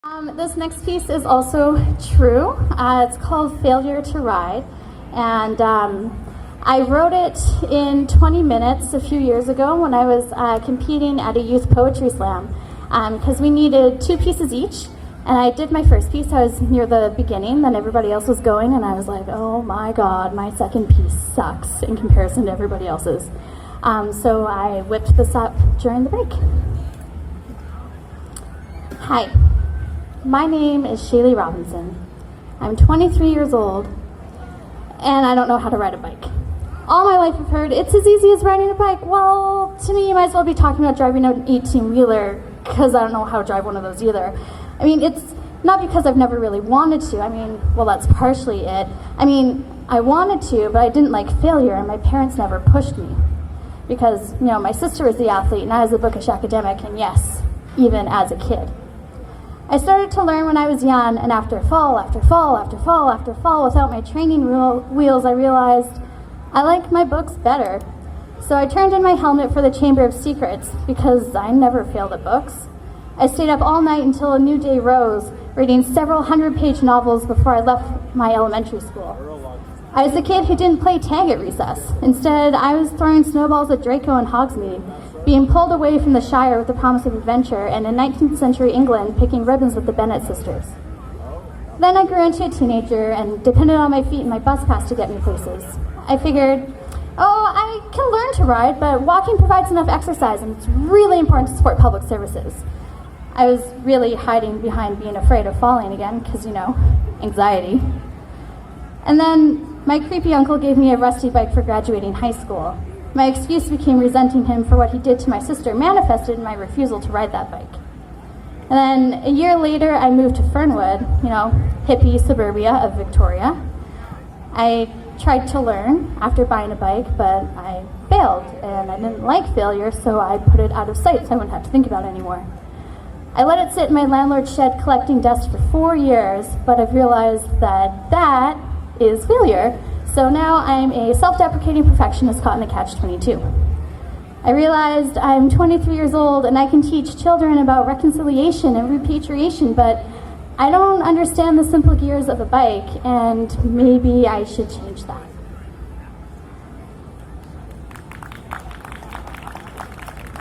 This next piece is also true. It's called Failure to Ride, and I wrote it in 20 minutes a few years ago when I was competing at a youth poetry slam, because we needed 2 pieces each, and I did my first piece. I was near the beginning, then everybody else was going, and I was like, oh my god, my second piece sucks in comparison to everybody else's. So I whipped this up during the break. Hi. My name is Shayli Robinson. I'm 23 years old, and I don't know how to ride a bike. All my life I've heard, it's as easy as riding a bike. Well, to me, you might as well be talking about driving an 18-wheeler, because I don't know how to drive one of those either. I mean, it's not because I've never really wanted to. I mean, well, that's partially it. I mean, I wanted to, but I didn't like failure, and my parents never pushed me. Because, you know, my sister was the athlete, and I was the bookish academic, and yes, even as a kid. I started to learn when I was young, and after fall after fall after fall after fall without my training wheels, I realized I like my books better. So I turned in my helmet for the Chamber of Secrets, because I never failed at books. I stayed up all night until a new day rose, reading several 100-page novels before I left my elementary school. I was the kid who didn't play tag at recess. Instead, I was throwing snowballs at Draco and Hogsmeade, being pulled away from the Shire with the promise of adventure, and in 19th century England, picking ribbons with the Bennet sisters. Then I grew into a teenager and depended on my feet and my bus pass to get me places. I figured, oh, I can learn to ride, but walking provides enough exercise, and it's really important to support public services. I was really hiding behind being afraid of falling again, because, you know, anxiety. And then my creepy uncle gave me a rusty bike for graduating high school. My excuse became resenting him for what he did to my sister, manifested in my refusal to ride that bike. And then a year later, I moved to Fernwood, you know, hippie suburbia of Victoria. I tried to learn after buying a bike, but I failed, and I didn't like failure, so I put it out of sight so I wouldn't have to think about it anymore. I let it sit in my landlord's shed collecting dust for 4 years, but I've realized that that is failure. So now I'm a self-deprecating perfectionist caught in a catch-22. I realized I'm 23 years old and I can teach children about reconciliation and repatriation, but I don't understand the simple gears of a bike, and maybe I should change that.